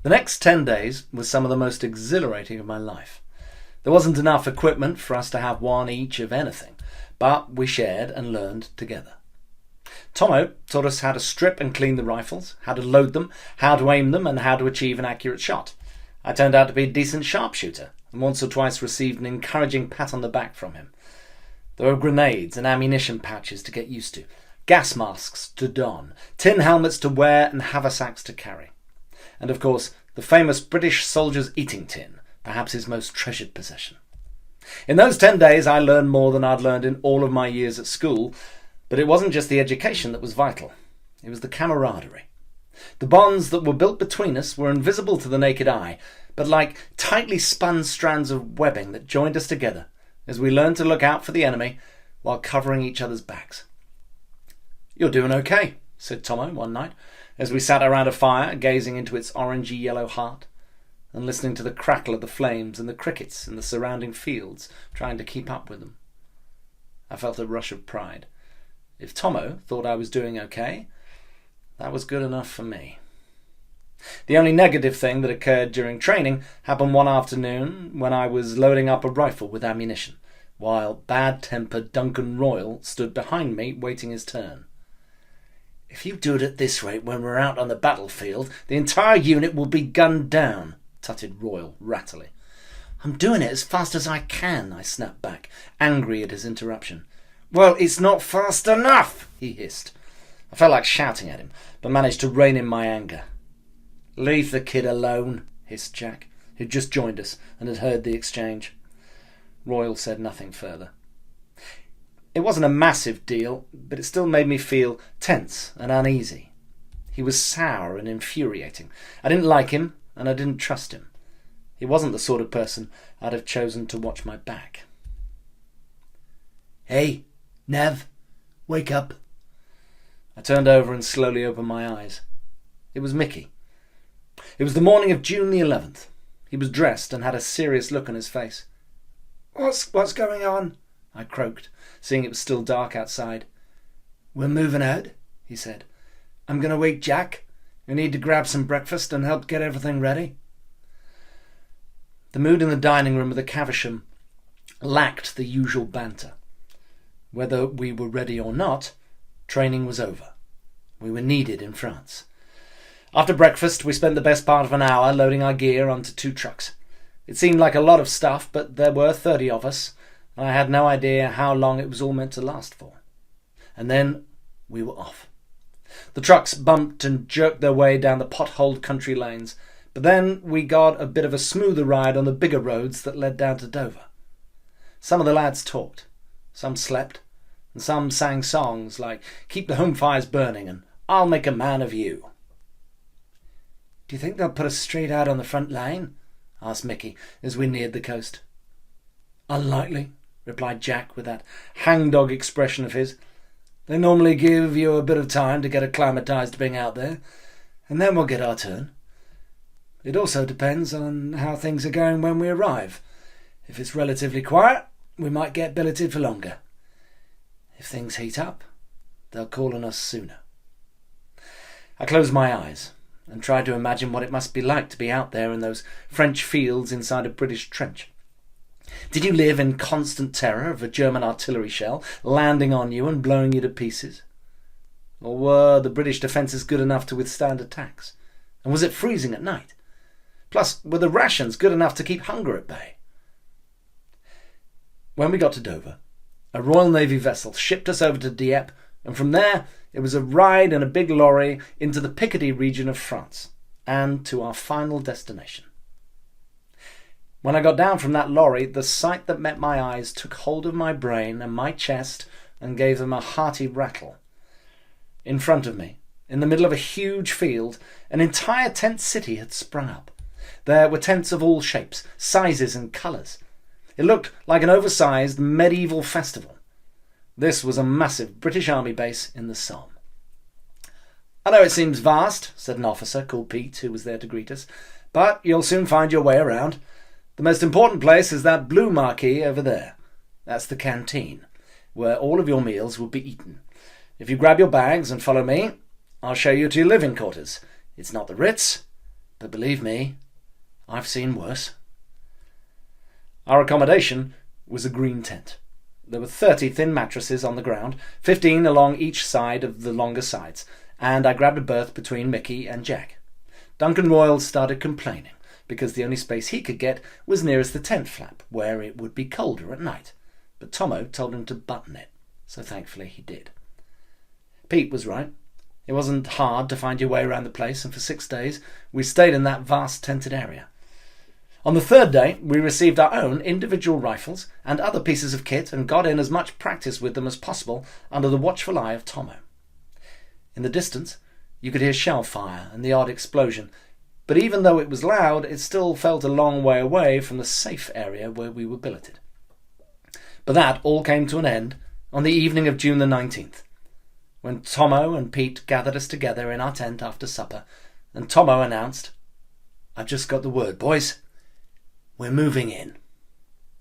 The next 10 days was some of the most exhilarating of my life. There wasn't enough equipment for us to have one each of anything, but we shared and learned together. Tomo taught us how to strip and clean the rifles, how to load them, how to aim them, and how to achieve an accurate shot. I turned out to be a decent sharpshooter, and once or twice received an encouraging pat on the back from him. There were grenades and ammunition pouches to get used to, gas masks to don, tin helmets to wear, and haversacks to carry. And of course, the famous British soldier's eating tin, perhaps his most treasured possession. In those 10 days I learned more than I'd learned in all of my years at school, but it wasn't just the education that was vital. It was the camaraderie. The bonds that were built between us were invisible to the naked eye, but like tightly spun strands of webbing that joined us together as we learned to look out for the enemy while covering each other's backs. "You're doing okay," said Tomo one night, as we sat around a fire gazing into its orangey-yellow heart and listening to the crackle of the flames and the crickets in the surrounding fields, trying to keep up with them. I felt a rush of pride. If Tomo thought I was doing okay, that was good enough for me. The only negative thing that occurred during training happened one afternoon when I was loading up a rifle with ammunition, while bad-tempered Duncan Royal stood behind me waiting his turn. "If you do it at this rate when we're out on the battlefield, the entire unit will be gunned down," tutted Royal rattily. "I'm doing it as fast as I can," I snapped back, angry at his interruption. "Well, it's not fast enough," he hissed. I felt like shouting at him, but managed to rein in my anger. "Leave the kid alone," hissed Jack, who'd just joined us and had heard the exchange. Royal said nothing further. It wasn't a massive deal, but it still made me feel tense and uneasy. He was sour and infuriating. I didn't like him, and I didn't trust him. He wasn't the sort of person I'd have chosen to watch my back. "Hey, Nev, wake up." I turned over and slowly opened my eyes. It was Mickey. It was the morning of June the 11th. He was dressed and had a serious look on his face. What's going on?" I croaked, seeing it was still dark outside. "We're moving out," he said. "I'm going to wake Jack. We need to grab some breakfast and help get everything ready." The mood in the dining room of the Caversham lacked the usual banter. Whether we were ready or not, training was over. We were needed in France. After breakfast, we spent the best part of an hour loading our gear onto 2 trucks. It seemed like a lot of stuff, but there were 30 of us, and I had no idea how long it was all meant to last for. And then we were off. The trucks bumped and jerked their way down the potholed country lanes, but then we got a bit of a smoother ride on the bigger roads that led down to Dover. Some of the lads talked, some slept, and some sang songs like "Keep the Home Fires Burning" and "I'll Make a Man of You." "Do you think they'll put us straight out on the front line?" asked Mickey as we neared the coast. "Unlikely," replied Jack with that hangdog expression of his. "They normally give you a bit of time to get acclimatised to being out there, and then we'll get our turn. It also depends on how things are going when we arrive. If it's relatively quiet, we might get billeted for longer. If things heat up, they'll call on us sooner." I closed my eyes and tried to imagine what it must be like to be out there in those French fields inside a British trench. Did you live in constant terror of a German artillery shell landing on you and blowing you to pieces? Or were the British defences good enough to withstand attacks? And was it freezing at night? Plus, were the rations good enough to keep hunger at bay? When we got to Dover, a Royal Navy vessel shipped us over to Dieppe, and from there it was a ride in a big lorry into the Picardy region of France, and to our final destination. When I got down from that lorry, the sight that met my eyes took hold of my brain and my chest and gave them a hearty rattle. In front of me, in the middle of a huge field, an entire tent city had sprung up. There were tents of all shapes, sizes and colours. It looked like an oversized medieval festival. This was a massive British Army base in the Somme. "I know it seems vast," said an officer called Pete, who was there to greet us, "but you'll soon find your way around. The most important place is that blue marquee over there. That's the canteen, where all of your meals will be eaten. If you grab your bags and follow me, I'll show you to your living quarters. It's not the Ritz, but believe me, I've seen worse. Our accommodation was a green tent. There were 30 thin mattresses on the ground, 15 along each side of the longer sides, and I grabbed a berth between Mickey and Jack. Duncan Royal started complaining, because the only space he could get was nearest the tent flap, where it would be colder at night. But Tomo told him to button it, so thankfully he did. Pete was right. It wasn't hard to find your way around the place, and for 6 days we stayed in that vast tented area. On the third day, we received our own individual rifles and other pieces of kit and got in as much practice with them as possible under the watchful eye of Tomo. In the distance, you could hear shell fire and the odd explosion, but even though it was loud, it still felt a long way away from the safe area where we were billeted. But that all came to an end on the evening of June the 19th, when Tomo and Pete gathered us together in our tent after supper, and Tomo announced, "I've just got the word, boys. We're moving in."